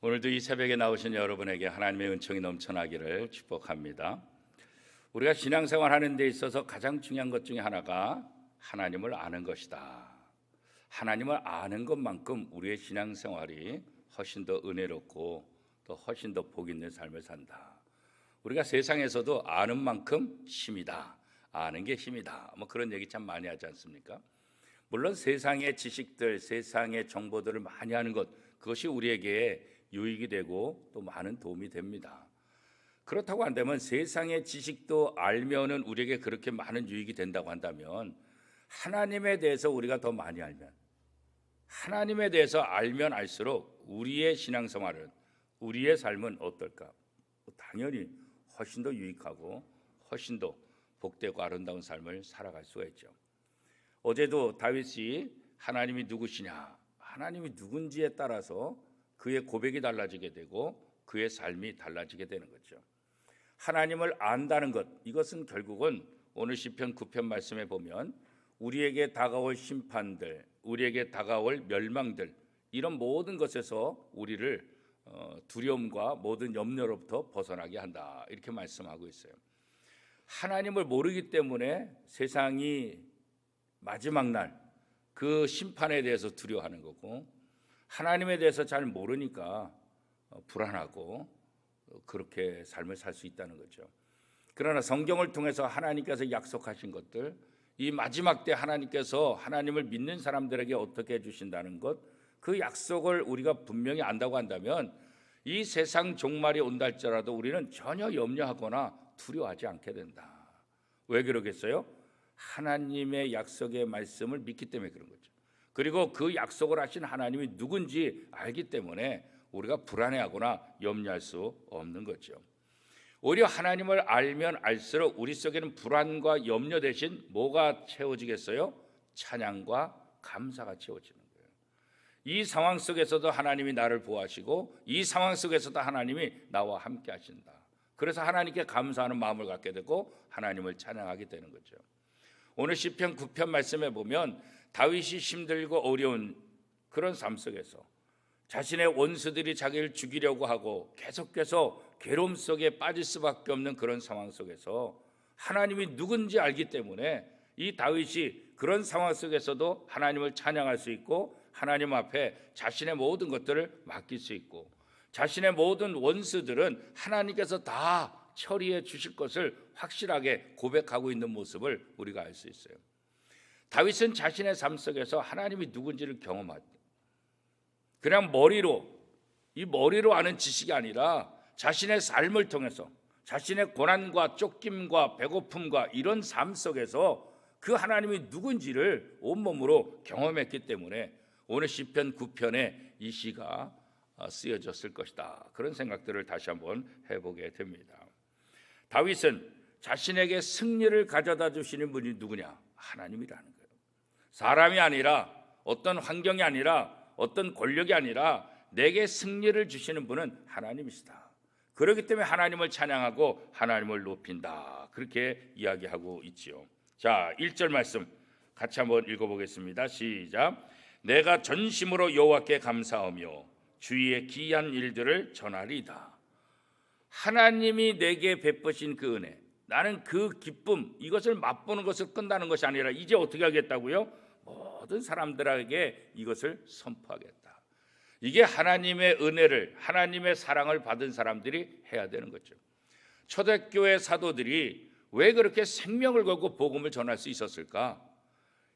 오늘도 이 새벽에 나오신 여러분에게 하나님의 은총이 넘쳐나기를 축복합니다. 우리가 신앙생활 하는 데 있어서 가장 중요한 것 중에 하나가 하나님을 아는 것이다. 하나님을 아는 것만큼 우리의 신앙생활이 훨씬 더 은혜롭고 또 훨씬 더 복 있는 삶을 산다. 우리가 세상에서도 아는 만큼 힘이다. 아는 게 힘이다. 그런 얘기 참 많이 하지 않습니까? 물론 세상의 지식들, 세상의 정보들을 많이 하는 것, 그것이 우리에게 유익이 되고 또 많은 도움이 됩니다. 그렇다고 한다면 세상의 지식도 알면은 우리에게 그렇게 많은 유익이 된다고 한다면 하나님에 대해서 우리가 더 많이 알면, 하나님에 대해서 알면 알수록 우리의 신앙생활은, 우리의 삶은 어떨까? 당연히 훨씬 더 유익하고 훨씬 더 복되고 아름다운 삶을 살아갈 수가 있죠. 어제도 다윗이 하나님이 누구시냐, 하나님이 누군지에 따라서 그의 고백이 달라지게 되고 그의 삶이 달라지게 되는 거죠. 하나님을 안다는 것, 이것은 결국은 오늘 시편 9편 말씀에 보면 우리에게 다가올 심판들, 우리에게 다가올 멸망들, 이런 모든 것에서 우리를 두려움과 모든 염려로부터 벗어나게 한다, 이렇게 말씀하고 있어요. 하나님을 모르기 때문에 세상이 마지막 날 그 심판에 대해서 두려워하는 거고, 하나님에 대해서 잘 모르니까 불안하고 그렇게 삶을 살 수 있다는 거죠. 그러나 성경을 통해서 하나님께서 약속하신 것들, 이 마지막 때 하나님께서 하나님을 믿는 사람들에게 어떻게 해주신다는 것, 그 약속을 우리가 분명히 안다고 한다면 이 세상 종말이 온다 할지라도 우리는 전혀 염려하거나 두려워하지 않게 된다. 왜 그러겠어요? 하나님의 약속의 말씀을 믿기 때문에 그런 거죠. 그리고 그 약속을 하신 하나님이 누군지 알기 때문에 우리가 불안해하거나 염려할 수 없는 거죠. 오히려 하나님을 알면 알수록 우리 속에는 불안과 염려 대신 뭐가 채워지겠어요? 찬양과 감사가 채워지는 거예요. 이 상황 속에서도 하나님이 나를 보호하시고 이 상황 속에서도 하나님이 나와 함께 하신다. 그래서 하나님께 감사하는 마음을 갖게 되고 하나님을 찬양하게 되는 거죠. 오늘 시편 9편 말씀에 보면 다윗이 힘들고 어려운 그런 삶 속에서 자신의 원수들이 자기를 죽이려고 하고 계속해서 괴로움 속에 빠질 수밖에 없는 그런 상황 속에서 하나님이 누군지 알기 때문에 이 다윗이 그런 상황 속에서도 하나님을 찬양할 수 있고 하나님 앞에 자신의 모든 것들을 맡길 수 있고 자신의 모든 원수들은 하나님께서 다 처리해 주실 것을 확실하게 고백하고 있는 모습을 우리가 알 수 있어요. 다윗은 자신의 삶 속에서 하나님이 누군지를 경험하죠. 그냥 머리로 아는 지식이 아니라 자신의 삶을 통해서 자신의 고난과 쫓김과 배고픔과 이런 삶 속에서 그 하나님이 누군지를 온몸으로 경험했기 때문에 오늘 시편 9편에 이 시가 쓰여졌을 것이다. 그런 생각들을 다시 한번 해보게 됩니다. 다윗은 자신에게 승리를 가져다 주시는 분이 누구냐? 하나님이라는 거예요. 사람이 아니라, 어떤 환경이 아니라, 어떤 권력이 아니라 내게 승리를 주시는 분은 하나님이시다. 그렇기 때문에 하나님을 찬양하고 하나님을 높인다. 그렇게 이야기하고 있지요. 자, 1절 말씀 같이 한번 읽어보겠습니다. 시작. 내가 전심으로 여호와께 감사하며 주의 기이한 일들을 전하리이다. 하나님이 내게 베푸신 그 은혜, 나는 그 기쁨, 이것을 맛보는 것을 끝나는 것이 아니라 이제 어떻게 하겠다고요? 모든 사람들에게 이것을 선포하겠다. 이게 하나님의 은혜를, 하나님의 사랑을 받은 사람들이 해야 되는 거죠. 초대교회 사도들이 왜 그렇게 생명을 걸고 복음을 전할 수 있었을까?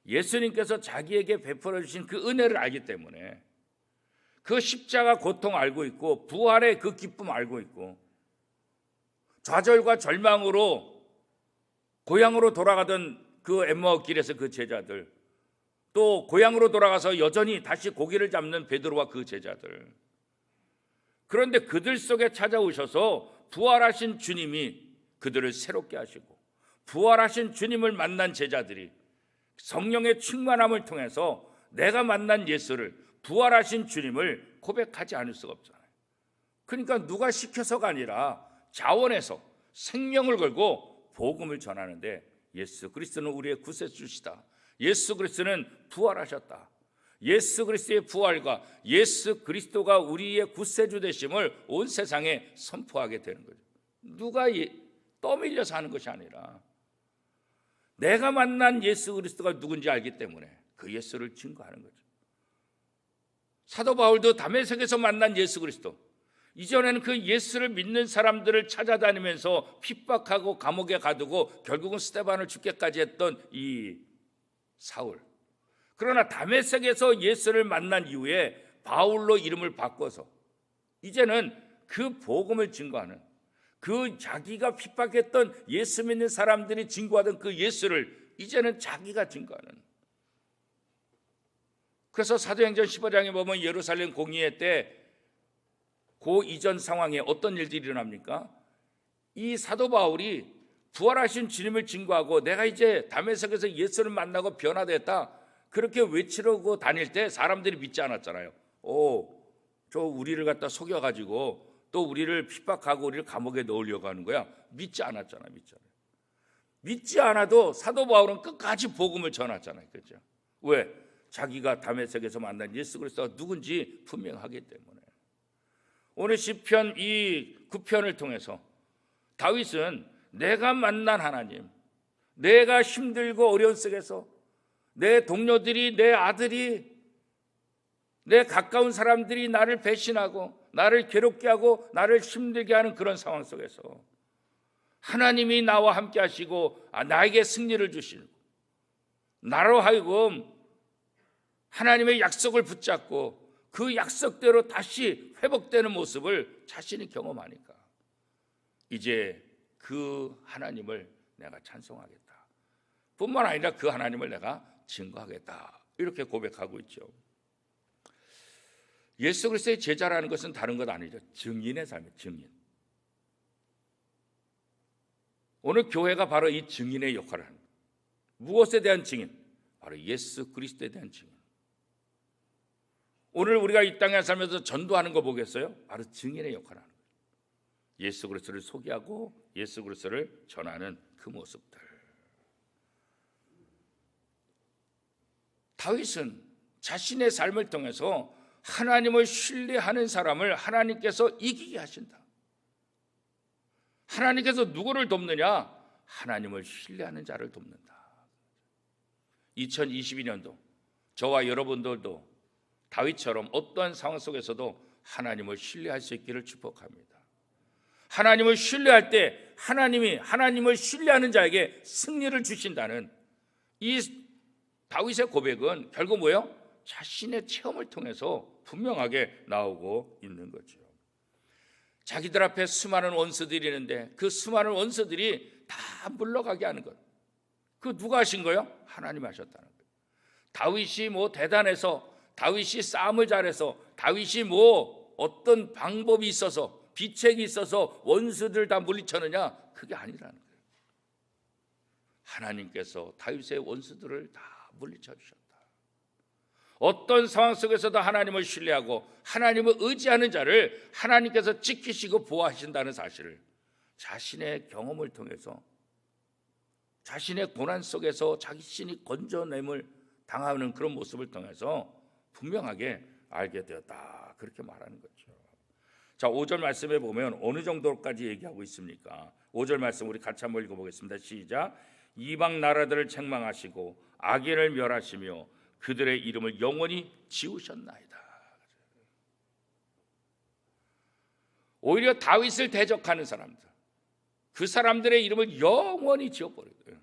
예수님께서 자기에게 베풀어 주신 그 은혜를 알기 때문에, 그 십자가 고통 알고 있고 부활의 그 기쁨 알고 있고 좌절과 절망으로 고향으로 돌아가던 그 엠마오 길에서 그 제자들, 또 고향으로 돌아가서 여전히 다시 고기를 잡는 베드로와 그 제자들, 그런데 그들 속에 찾아오셔서 부활하신 주님이 그들을 새롭게 하시고 부활하신 주님을 만난 제자들이 성령의 충만함을 통해서 내가 만난 예수를, 부활하신 주님을 고백하지 않을 수가 없잖아요. 그러니까 누가 시켜서가 아니라 자원해서 생명을 걸고 복음을 전하는데 예수 그리스도는 우리의 구세주시다. 예수 그리스도는 부활하셨다. 예수 그리스도의 부활과 예수 그리스도가 우리의 구세주 되심을 온 세상에 선포하게 되는 거죠. 누가 떠밀려서 하는 것이 아니라 내가 만난 예수 그리스도가 누군지 알기 때문에 그 예수를 증거하는 거죠. 사도 바울도 다메섹에서 만난 예수 그리스도, 이전에는 그 예수를 믿는 사람들을 찾아다니면서 핍박하고 감옥에 가두고 결국은 스데반을 죽게까지 했던 이 사울, 그러나 다메섹에서 예수를 만난 이후에 바울로 이름을 바꿔서 이제는 그 복음을 증거하는, 그 자기가 핍박했던 예수 믿는 사람들이 증거하던 그 예수를 이제는 자기가 증거하는. 그래서 사도행전 15장에 보면 예루살렘 공의회 때 그 이전 상황에 어떤 일들이 일어납니까? 이 사도 바울이 부활하신 주님을 증거하고 내가 이제 다메섹에서 예수를 만나고 변화됐다, 그렇게 외치려고 다닐 때 사람들이 믿지 않았잖아요. 저 우리를 갖다 속여가지고 또 우리를 핍박하고 우리를 감옥에 넣으려고 하는 거야. 믿지 않았잖아요. 믿지 않아도 사도 바울은 끝까지 복음을 전하잖아요. 그렇죠? 왜? 자기가 다메섹에서 만난 예수 그리스도가 누군지 분명하기 때문에. 오늘 시편 이 9편을 통해서 다윗은 내가 만난 하나님, 내가 힘들고 어려운 속에서 내 동료들이, 내 아들이, 내 가까운 사람들이 나를 배신하고 나를 괴롭게 하고 나를 힘들게 하는 그런 상황 속에서 하나님이 나와 함께 하시고 나에게 승리를 주시고 나로 하여금 하나님의 약속을 붙잡고 그 약속대로 다시 회복되는 모습을 자신이 경험하니까 이제 그 하나님을 내가 찬송하겠다, 뿐만 아니라 그 하나님을 내가 증거하겠다, 이렇게 고백하고 있죠. 예수 그리스도의 제자라는 것은 다른 것 아니죠. 증인의 삶이에요. 증인. 오늘 교회가 바로 이 증인의 역할을 합니다. 무엇에 대한 증인? 바로 예수 그리스도에 대한 증인. 오늘 우리가 이 땅에 살면서 전도하는 거 보겠어요? 바로 증인의 역할을 하는 거예요. 예수 그리스도를 소개하고 예수 그리스도를 전하는 그 모습들. 다윗은 자신의 삶을 통해서 하나님을 신뢰하는 사람을 하나님께서 이기게 하신다. 하나님께서 누구를 돕느냐? 하나님을 신뢰하는 자를 돕는다. 2022년도 저와 여러분들도 다윗처럼 어떠한 상황 속에서도 하나님을 신뢰할 수 있기를 축복합니다. 하나님을 신뢰할 때 하나님이 하나님을 신뢰하는 자에게 승리를 주신다는 이 다윗의 고백은 결국 뭐예요? 자신의 체험을 통해서 분명하게 나오고 있는 거죠. 자기들 앞에 수많은 원수들이 있는데 그 수많은 원수들이 다 물러가게 하는 것, 그 누가 하신 거예요? 하나님 하셨다는 거예요. 다윗이 뭐 대단해서, 다윗이 싸움을 잘해서, 다윗이 뭐 어떤 방법이 있어서, 비책이 있어서 원수들 다 물리쳤느냐? 그게 아니라는 거예요. 하나님께서 다윗의 원수들을 다 물리쳐 주셨다. 어떤 상황 속에서도 하나님을 신뢰하고 하나님을 의지하는 자를 하나님께서 지키시고 보호하신다는 사실을 자신의 경험을 통해서, 자신의 고난 속에서 자신이 건져냄을 당하는 그런 모습을 통해서 분명하게 알게 되었다, 그렇게 말하는 거죠. 자, 5절 말씀에 보면 어느 정도까지 얘기하고 있습니까? 5절 말씀 우리 같이 한번 읽어보겠습니다. 시작. 이방 나라들을 책망하시고 악인을 멸하시며 그들의 이름을 영원히 지우셨나이다. 오히려 다윗을 대적하는 사람들, 그 사람들의 이름을 영원히 지워버려요.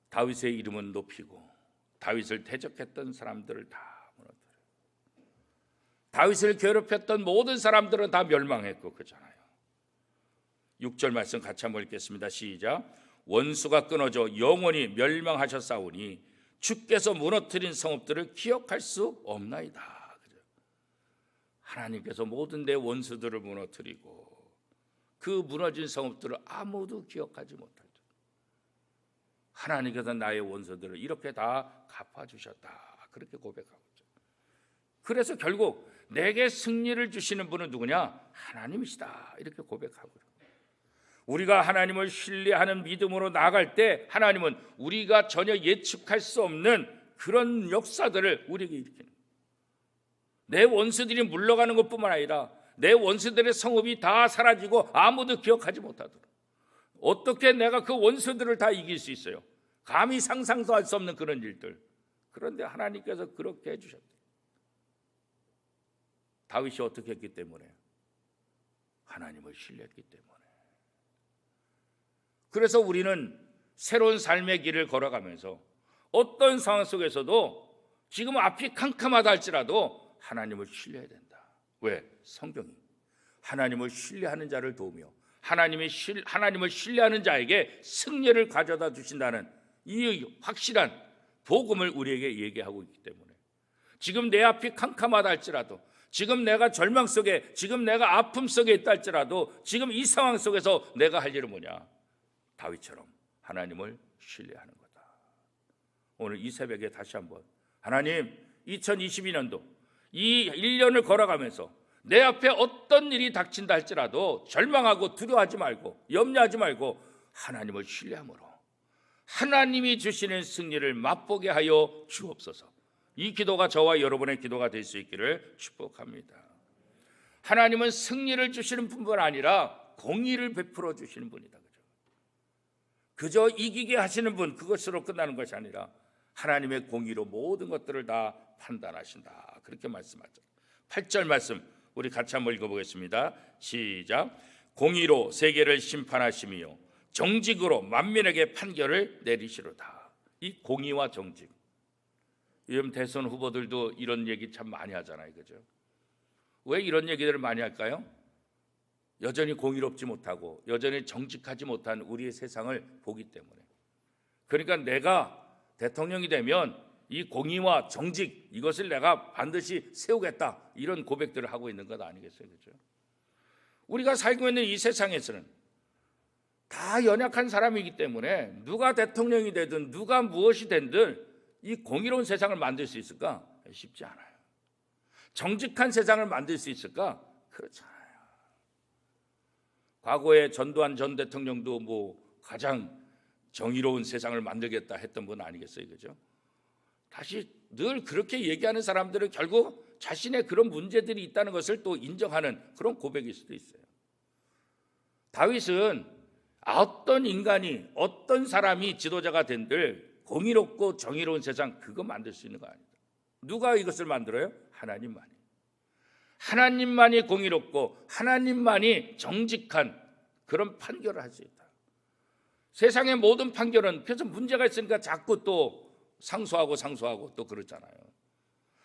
다윗의 이름은 높이고 다윗을 대적했던 사람들을 다 무너뜨려요. 다윗을 괴롭혔던 모든 사람들은 다 멸망했고 그잖아요. 6절 말씀 같이 한번 읽겠습니다. 시작. 원수가 끊어져 영원히 멸망하셨사오니 주께서 무너뜨린 성읍들을 기억할 수 없나이다. 하나님께서 모든 내 원수들을 무너뜨리고 그 무너진 성읍들을 아무도 기억하지 못하죠. 하나님께서 나의 원수들을 이렇게 다 갚아주셨다, 그렇게 고백하고 있죠. 그래서 결국 내게 승리를 주시는 분은 누구냐? 하나님이시다, 이렇게 고백하고 있어요. 우리가 하나님을 신뢰하는 믿음으로 나아갈 때 하나님은 우리가 전혀 예측할 수 없는 그런 역사들을 우리에게 일으키는 거예요. 내 원수들이 물러가는 것뿐만 아니라 내 원수들의 성읍이 다 사라지고 아무도 기억하지 못하도록, 어떻게 내가 그 원수들을 다 이길 수 있어요? 감히 상상도 할 수 없는 그런 일들. 그런데 하나님께서 그렇게 해주셨대요. 다윗이 어떻게 했기 때문에? 하나님을 신뢰했기 때문에. 그래서 우리는 새로운 삶의 길을 걸어가면서 어떤 상황 속에서도 지금 앞이 캄캄하다 할지라도 하나님을 신뢰해야 된다. 왜? 성경이 하나님을 신뢰하는 자를 도우며 하나님을 신뢰하는 자에게 승리를 가져다 주신다는 이 확실한 복음을 우리에게 얘기하고 있기 때문에, 지금 내 앞이 캄캄하다 할지라도, 지금 내가 절망 속에, 지금 내가 아픔 속에 있다 할지라도, 지금 이 상황 속에서 내가 할 일은 뭐냐? 다윗처럼 하나님을 신뢰하는 거다. 오늘 이 새벽에 다시 한번 하나님, 2022년도 이 1년을 걸어가면서 내 앞에 어떤 일이 닥친다 할지라도 절망하고 두려워하지 말고 염려하지 말고 하나님을 신뢰함으로 하나님이 주시는 승리를 맛보게 하여 주옵소서. 이 기도가 저와 여러분의 기도가 될 수 있기를 축복합니다. 하나님은 승리를 주시는 분뿐 아니라 공의를 베풀어 주시는 분이다. 그저 이기게 하시는 분, 그것으로 끝나는 것이 아니라 하나님의 공의로 모든 것들을 다 판단하신다. 그렇게 말씀하죠. 8절 말씀 우리 같이 한번 읽어보겠습니다. 시작. 공의로 세계를 심판하시며 정직으로 만민에게 판결을 내리시로다. 이 공의와 정직, 요즘 대선 후보들도 이런 얘기 참 많이 하잖아요. 그죠? 왜 이런 얘기들을 많이 할까요? 여전히 공의롭지 못하고 여전히 정직하지 못한 우리의 세상을 보기 때문에. 그러니까 내가 대통령이 되면 이 공의와 정직, 이것을 내가 반드시 세우겠다, 이런 고백들을 하고 있는 것 아니겠어요? 그렇죠? 우리가 살고 있는 이 세상에서는 다 연약한 사람이기 때문에 누가 대통령이 되든 누가 무엇이 되든 이 공의로운 세상을 만들 수 있을까? 쉽지 않아요. 정직한 세상을 만들 수 있을까? 그렇지 않아요. 과거에 전두환 전 대통령도 가장 정의로운 세상을 만들겠다 했던 분 아니겠어요? 그죠? 다시 늘 그렇게 얘기하는 사람들은 결국 자신의 그런 문제들이 있다는 것을 또 인정하는 그런 고백일 수도 있어요. 다윗은 어떤 인간이, 어떤 사람이 지도자가 된들 공의롭고 정의로운 세상, 그거 만들 수 있는 거 아니다. 누가 이것을 만들어요? 하나님만이. 하나님만이 공의롭고 하나님만이 정직한 그런 판결을 할 수 있다. 세상의 모든 판결은 그래서 문제가 있으니까 자꾸 또 상소하고 또 그러잖아요.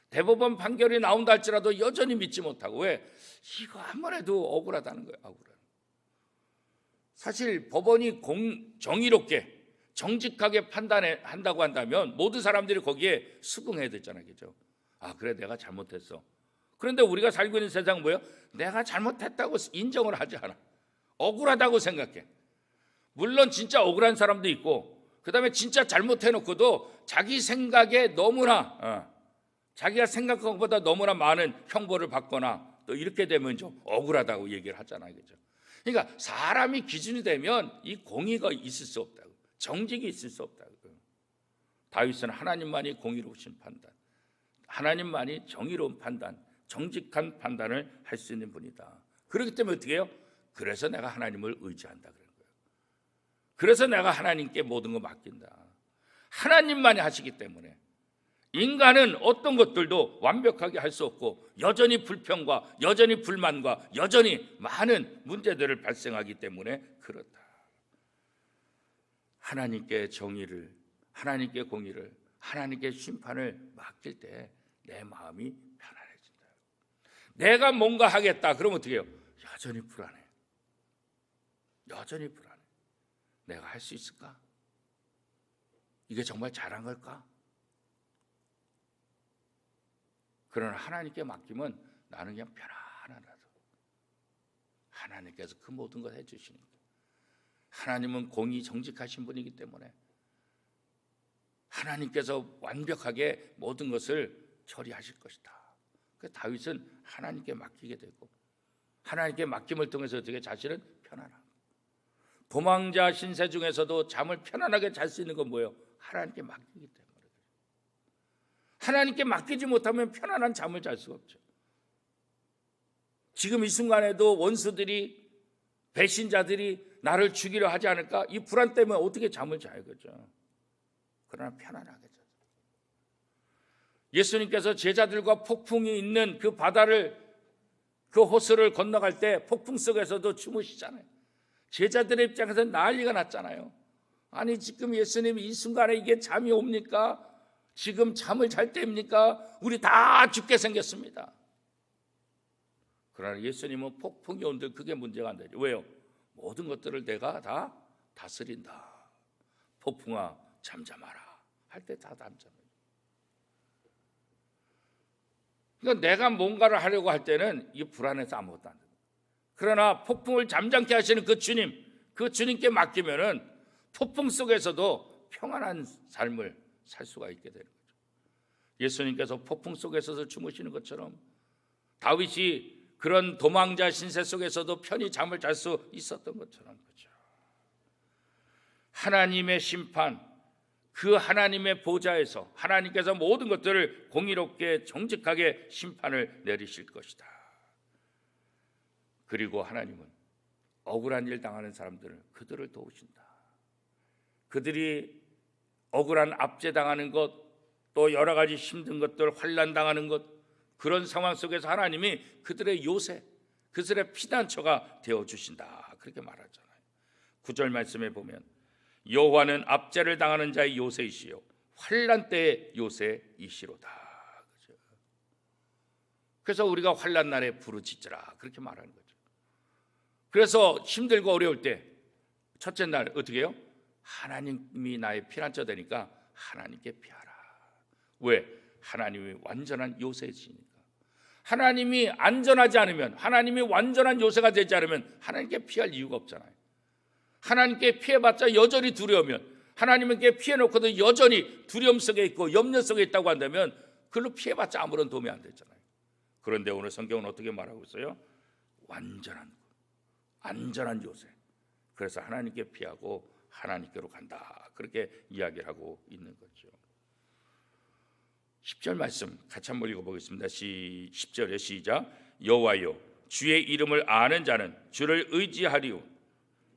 대법원 판결이 나온다 할지라도 여전히 믿지 못하고, 왜? 이거 한 번 해도 억울하다는 거예요. 억울해. 사실 법원이 정의롭게 정직하게 판단한다고 한다면 모든 사람들이 거기에 수긍해야 되잖아요. 그죠? 아, 그래, 내가 잘못했어. 그런데 우리가 살고 있는 세상은 뭐예요? 내가 잘못했다고 인정을 하지 않아. 억울하다고 생각해. 물론 진짜 억울한 사람도 있고, 그 다음에 진짜 잘못해놓고도 자기 생각에 너무나 자기가 생각한 것보다 너무나 많은 형벌을 받거나 또 이렇게 되면 좀 억울하다고 얘기를 하잖아요. 그죠? 그러니까 사람이 기준이 되면 이 공의가 있을 수 없다고, 정직이 있을 수 없다고. 다윗은 하나님만이 공의로우신 판단, 하나님만이 정의로운 판단, 정직한 판단을 할 수 있는 분이다. 그렇기 때문에 어떻게 해요? 그래서 내가 하나님을 의지한다 그런 거예요. 그래서 내가 하나님께 모든 거 맡긴다. 하나님만이 하시기 때문에 인간은 어떤 것들도 완벽하게 할 수 없고 여전히 불평과 여전히 불만과 여전히 많은 문제들을 발생하기 때문에 그렇다. 하나님께 정의를, 하나님께 공의를, 하나님께 심판을 맡길 때 내 마음이 편안해진다. 내가 뭔가 하겠다 그러면 어떻게 해요? 여전히 불안해. 여전히 불안해. 내가 할 수 있을까? 이게 정말 잘한 걸까? 그러나 하나님께 맡기면 나는 그냥 편안하다. 하나님께서 그 모든 걸 해주시는 거예요. 하나님은 공의 정직하신 분이기 때문에 하나님께서 완벽하게 모든 것을 처리하실 것이다. 그래서 다윗은 하나님께 맡기게 되고 하나님께 맡김을 통해서 어떻게 자신은 편안하고, 도망자 신세 중에서도 잠을 편안하게 잘 수 있는 건 뭐예요? 하나님께 맡기기 때문에. 하나님께 맡기지 못하면 편안한 잠을 잘 수가 없죠. 지금 이 순간에도 원수들이, 배신자들이 나를 죽이려 하지 않을까? 이 불안 때문에 어떻게 잠을 자요, 그죠? 그러나 편안하게 자요. 예수님께서 제자들과 폭풍이 있는 그 바다를, 그 호수를 건너갈 때 폭풍 속에서도 주무시잖아요. 제자들의 입장에서 난리가 났잖아요. 아니, 지금 예수님이 이 순간에 이게 잠이 옵니까? 지금 잠을 잘 때입니까? 우리 다 죽게 생겼습니다. 그러나 예수님은 폭풍이 온들 그게 문제가 안 되죠. 왜요? 모든 것들을 내가 다 다스린다. 폭풍아 잠잠하라 할 때 다 잠잠해요. 그러니까 내가 뭔가를 하려고 할 때는 이 불안해서 아무것도 안 돼요. 그러나 폭풍을 잠잠케 하시는 그 주님께 맡기면은 폭풍 속에서도 평안한 삶을 살 수가 있게 되는 거죠. 예수님께서 폭풍 속에서도 주무시는 것처럼 다윗이 그런 도망자 신세 속에서도 편히 잠을 잘 수 있었던 것처럼, 그렇죠. 하나님의 심판, 그 하나님의 보좌에서 하나님께서 모든 것들을 공의롭게 정직하게 심판을 내리실 것이다. 그리고 하나님은 억울한 일 당하는 사람들을, 그들을 도우신다. 그들이 억울한 압제당하는 것, 또 여러 가지 힘든 것들, 환난 당하는 것, 그런 상황 속에서 하나님이 그들의 요새, 그들의 피난처가 되어주신다, 그렇게 말하잖아요. 9절 말씀에 보면 여호와는 압제를 당하는 자의 요새이시요 환난 때의 요새이시로다. 그렇죠? 그래서 우리가 환난 날에 부르짖으라, 그렇게 말하는 거죠. 그래서 힘들고 어려울 때 첫째 날 어떻게 해요? 하나님이 나의 피난처 되니까 하나님께 피하라. 왜? 하나님이 완전한 요새이시니까. 하나님이 안전하지 않으면, 하나님이 완전한 요새가 되지 않으면 하나님께 피할 이유가 없잖아요. 하나님께 피해봤자 여전히 두려우면, 하나님께 피해놓고도 여전히 두려움 속에 있고 염려 속에 있다고 한다면 그걸로 피해봤자 아무런 도움이 안 되잖아요. 그런데 오늘 성경은 어떻게 말하고 있어요? 완전한, 안전한 요새. 그래서 하나님께 피하고 하나님께로 간다, 그렇게 이야기를 하고 있는 거죠. 10절 말씀 같이 한번 읽어보겠습니다. 10절에 시작. 여호와여, 주의 이름을 아는 자는 주를 의지하리오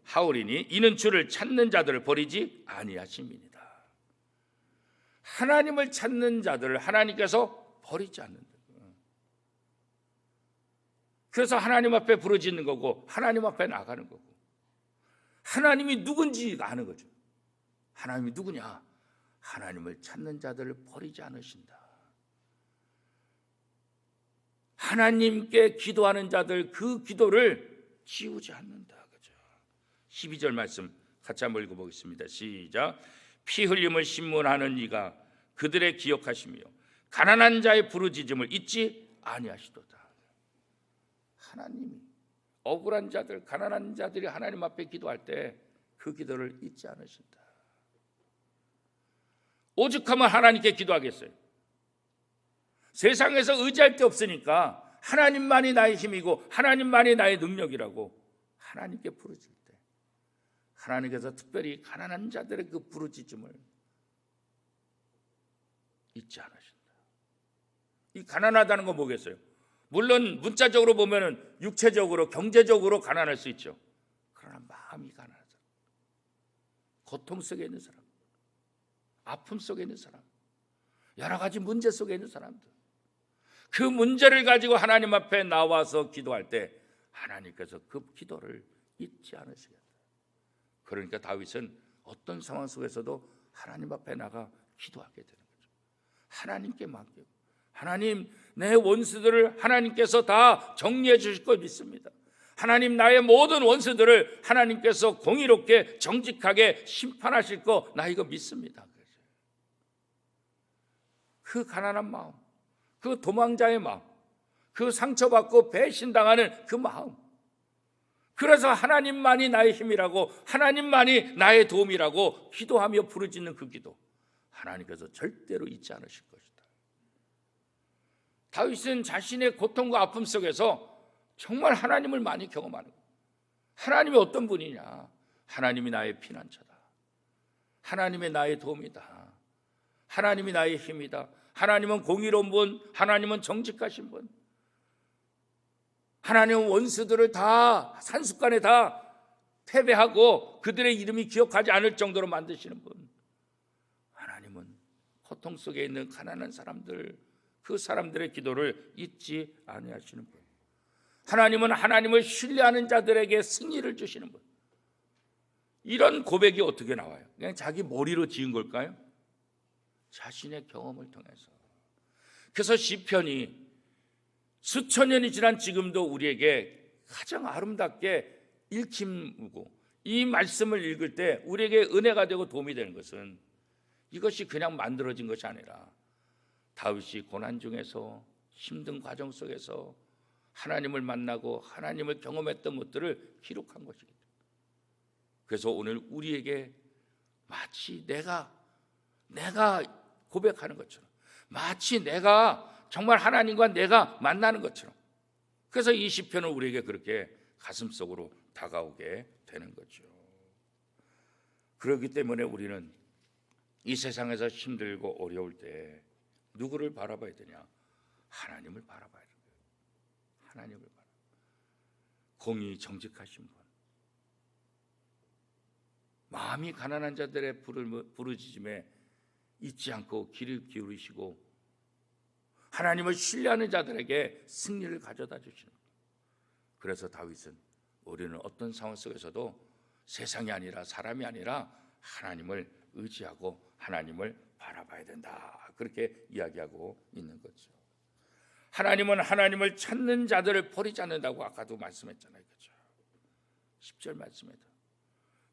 하오리니 이는 주를 찾는 자들을 버리지 아니하심이니이다. 하나님을 찾는 자들을 하나님께서 버리지 않는다. 그래서 하나님 앞에 부르짖는 거고 하나님 앞에 나가는 거고, 하나님이 누군지 아는 거죠. 하나님이 누구냐? 하나님을 찾는 자들을 버리지 않으신다. 하나님께 기도하는 자들, 그 기도를 지우지 않는다. 그죠? 12절 말씀 같이 한번 읽어보겠습니다. 시작. 피 흘림을 신문하는 이가 그들의 기억하시며 가난한 자의 부르짖음을 잊지 아니하시도다. 하나님이 억울한 자들, 가난한 자들이 하나님 앞에 기도할 때 그 기도를 잊지 않으신다. 오죽하면 하나님께 기도하겠어요. 세상에서 의지할 데 없으니까 하나님만이 나의 힘이고 하나님만이 나의 능력이라고 하나님께 부르짖을 때 하나님께서 특별히 가난한 자들의 그 부르짖음을 잊지 않으신다. 이 가난하다는 건 뭐겠어요? 물론 문자적으로 보면은 육체적으로, 경제적으로 가난할 수 있죠. 그러나 마음이 가난한 사람, 고통 속에 있는 사람, 아픔 속에 있는 사람, 여러 가지 문제 속에 있는 사람들, 그 문제를 가지고 하나님 앞에 나와서 기도할 때 하나님께서 그 기도를 잊지 않으시겠다. 그러니까 다윗은 어떤 상황 속에서도 하나님 앞에 나가 기도하게 되는 거죠. 하나님께 맡기고, 하나님, 내 원수들을 하나님께서 다 정리해 주실 걸 믿습니다. 하나님, 나의 모든 원수들을 하나님께서 공의롭게 정직하게 심판하실 거 나 이거 믿습니다. 그 가난한 마음, 그 도망자의 마음, 그 상처받고 배신당하는 그 마음, 그래서 하나님만이 나의 힘이라고, 하나님만이 나의 도움이라고 기도하며 부르짖는 그 기도, 하나님께서 절대로 잊지 않으실 것이다. 다윗은 자신의 고통과 아픔 속에서 정말 하나님을 많이 경험하는 거예요. 하나님이 어떤 분이냐? 하나님이 나의 피난처다. 하나님이 나의 도움이다. 하나님이 나의 힘이다. 하나님은 공의로운 분, 하나님은 정직하신 분, 하나님은 원수들을 다 산순간에 다 패배하고 그들의 이름이 기억하지 않을 정도로 만드시는 분, 하나님은 고통 속에 있는 가난한 사람들, 그 사람들의 기도를 잊지 아니하시는 분, 하나님은 하나님을 신뢰하는 자들에게 승리를 주시는 분. 이런 고백이 어떻게 나와요? 그냥 자기 머리로 지은 걸까요? 자신의 경험을 통해서. 그래서 시편이 수천 년이 지난 지금도 우리에게 가장 아름답게 읽히고, 이 말씀을 읽을 때 우리에게 은혜가 되고 도움이 되는 것은 이것이 그냥 만들어진 것이 아니라 다윗이 고난 중에서, 힘든 과정 속에서 하나님을 만나고 하나님을 경험했던 것들을 기록한 것이겠죠. 그래서 오늘 우리에게 마치 내가 고백하는 것처럼, 마치 내가 정말 하나님과 내가 만나는 것처럼, 그래서 이 시편은 우리에게 그렇게 가슴속으로 다가오게 되는 거죠. 그렇기 때문에 우리는 이 세상에서 힘들고 어려울 때 누구를 바라봐야 되냐? 하나님을 바라봐야 돼요. 하나님을 바라. 공의 정직하신 분, 마음이 가난한 자들의 부르짖음에 잊지 않고 귀를 기울이시고 하나님을 신뢰하는 자들에게 승리를 가져다 주시는 분. 그래서 다윗은 우리는 어떤 상황 속에서도 세상이 아니라 사람이 아니라 하나님을 의지하고 하나님을 바라봐야 된다, 그렇게 이야기하고 있는 거죠. 하나님은 하나님을 찾는 자들을 버리지 않는다고 아까도 말씀했잖아요. 그렇죠? 10절 말씀에도.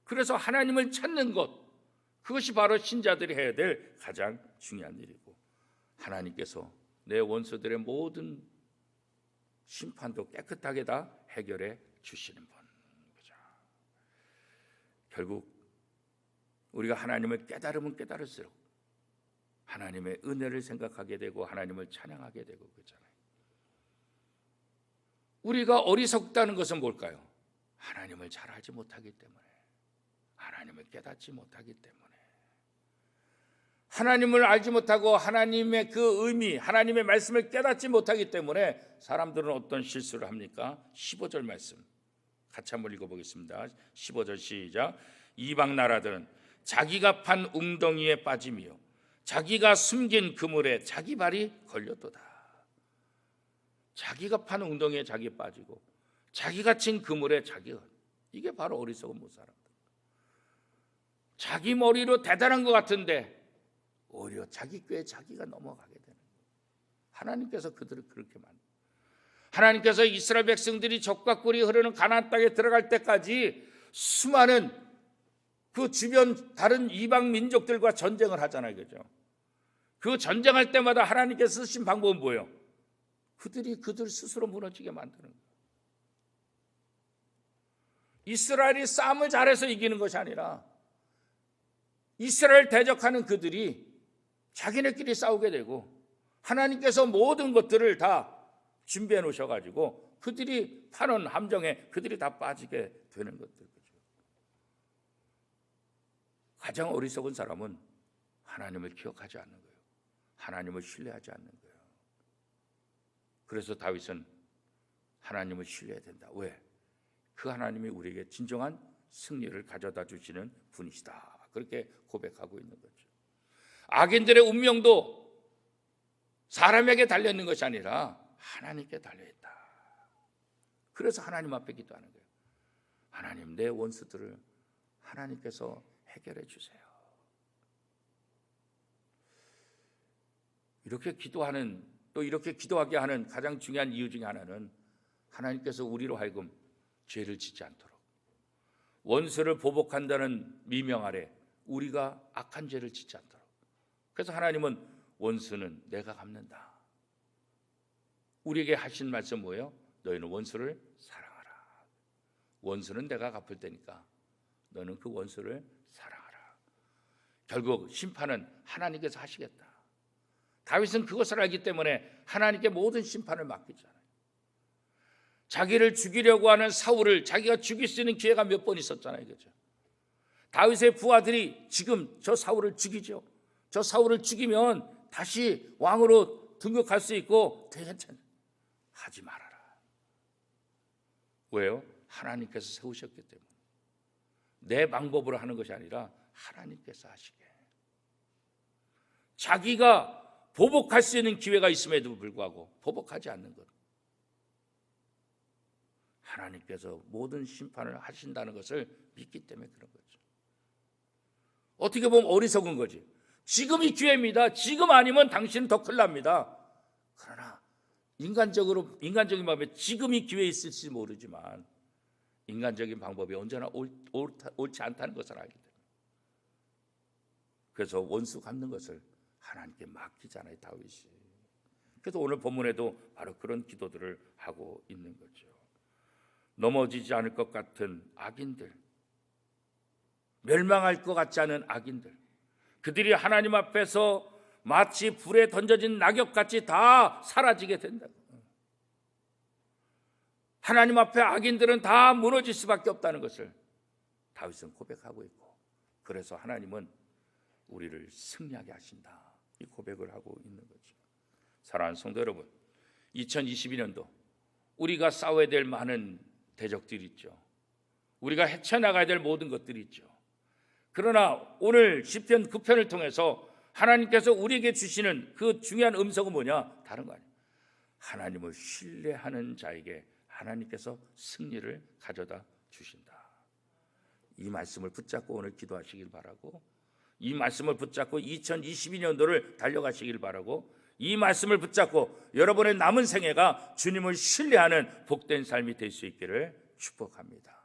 그래서 하나님을 찾는 것, 그것이 바로 신자들이 해야 될 가장 중요한 일이고, 하나님께서 내 원수들의 모든 심판도 깨끗하게 다 해결해 주시는 분. 그렇죠? 결국 우리가 하나님을 깨달으면 깨달을수록 하나님의 은혜를 생각하게 되고 하나님을 찬양하게 되고 그렇잖아요. 우리가 어리석다는 것은 뭘까요? 하나님을 잘 알지 못하기 때문에, 하나님을 깨닫지 못하기 때문에, 하나님을 알지 못하고 하나님의 그 의미, 하나님의 말씀을 깨닫지 못하기 때문에 사람들은 어떤 실수를 합니까? 15절 말씀 같이 한번 읽어보겠습니다. 15절 시작. 이방 나라들은 자기가 판 웅덩이에 빠짐이요 자기가 숨긴 그물에 자기 발이 걸렸도다. 자기가 판 웅덩이에 자기 빠지고 자기가 친 그물에 자기가, 이게 바로 어리석은 무사람들. 자기 머리로 대단한 것 같은데 오히려 자기 꾀에 자기가 넘어가게 되는 거예요. 하나님께서 그들을 그렇게 만들어요. 하나님께서 이스라엘 백성들이 적과 꿀이 흐르는 가나안 땅에 들어갈 때까지 수많은 그 주변 다른 이방 민족들과 전쟁을 하잖아요. 그죠? 그 전쟁할 때마다 하나님께서 쓰신 방법은 뭐예요? 그들 스스로 무너지게 만드는 거예요. 이스라엘이 싸움을 잘해서 이기는 것이 아니라 이스라엘 대적하는 그들이 자기네끼리 싸우게 되고 하나님께서 모든 것들을 다 준비해 놓으셔가지고 그들이 파는 함정에 그들이 다 빠지게 되는 것들. 가장 어리석은 사람은 하나님을 기억하지 않는 거예요. 하나님을 신뢰하지 않는 거예요. 그래서 다윗은 하나님을 신뢰해야 된다. 왜? 그 하나님이 우리에게 진정한 승리를 가져다 주시는 분이시다, 그렇게 고백하고 있는 거죠. 악인들의 운명도 사람에게 달려있는 것이 아니라 하나님께 달려있다. 그래서 하나님 앞에 기도하는 거예요. 하나님, 내 원수들을 하나님께서 해결해 주세요. 이렇게 기도하는, 또 이렇게 기도하게 하는 가장 중요한 이유 중에 하나는 하나님께서 우리로 하여금 죄를 짓지 않도록, 원수를 보복한다는 미명 아래 우리가 악한 죄를 짓지 않도록. 그래서 하나님은 원수는 내가 갚는다. 우리에게 하신 말씀 뭐예요? 너희는 원수를 사랑하라. 원수는 내가 갚을 테니까 너는 그 원수를 사랑하라. 결국 심판은 하나님께서 하시겠다. 다윗은 그것을 알기 때문에 하나님께 모든 심판을 맡기잖아요. 자기를 죽이려고 하는 사울을 자기가 죽일 수 있는 기회가 몇 번 있었잖아요. 그죠? 다윗의 부하들이 지금 저 사울을 죽이죠. 저 사울을 죽이면 다시 왕으로 등극할 수 있고 괜찮아. 하지 말아라. 왜요? 하나님께서 세우셨기 때문에. 내 방법으로 하는 것이 아니라 하나님께서 하시게. 자기가 보복할 수 있는 기회가 있음에도 불구하고 보복하지 않는 것. 하나님께서 모든 심판을 하신다는 것을 믿기 때문에 그런 거죠. 어떻게 보면 어리석은 거지. 지금이 기회입니다. 지금 아니면 당신은 더 큰일 납니다. 그러나 인간적인 마음에 지금이 기회 있을지 모르지만 인간적인 방법이 언제나 옳지 않다는 것을 알기 때문에. 그래서 원수 갚는 것을 하나님께 맡기잖아요, 다윗이. 그래서 오늘 본문에도 바로 그런 기도들을 하고 있는 거죠. 넘어지지 않을 것 같은 악인들, 멸망할 것 같지 않은 악인들, 그들이 하나님 앞에서 마치 불에 던져진 낙엽같이 다 사라지게 된다. 하나님 앞에 악인들은 다 무너질 수밖에 없다는 것을 다윗은 고백하고 있고, 그래서 하나님은 우리를 승리하게 하신다, 이 고백을 하고 있는 거죠. 사랑하는 성도 여러분, 2022년도 우리가 싸워야 될 많은 대적들이 있죠. 우리가 헤쳐나가야 될 모든 것들이 있죠. 그러나 오늘 시편 9편을 통해서 하나님께서 우리에게 주시는 그 중요한 음성은 뭐냐? 다른 거 아니에요. 하나님을 신뢰하는 자에게 하나님께서 승리를 가져다 주신다. 이 말씀을 붙잡고 오늘 기도하시길 바라고, 이 말씀을 붙잡고 2022년도를 달려가시길 바라고, 이 말씀을 붙잡고 여러분의 남은 생애가 주님을 신뢰하는 복된 삶이 될 수 있기를 축복합니다.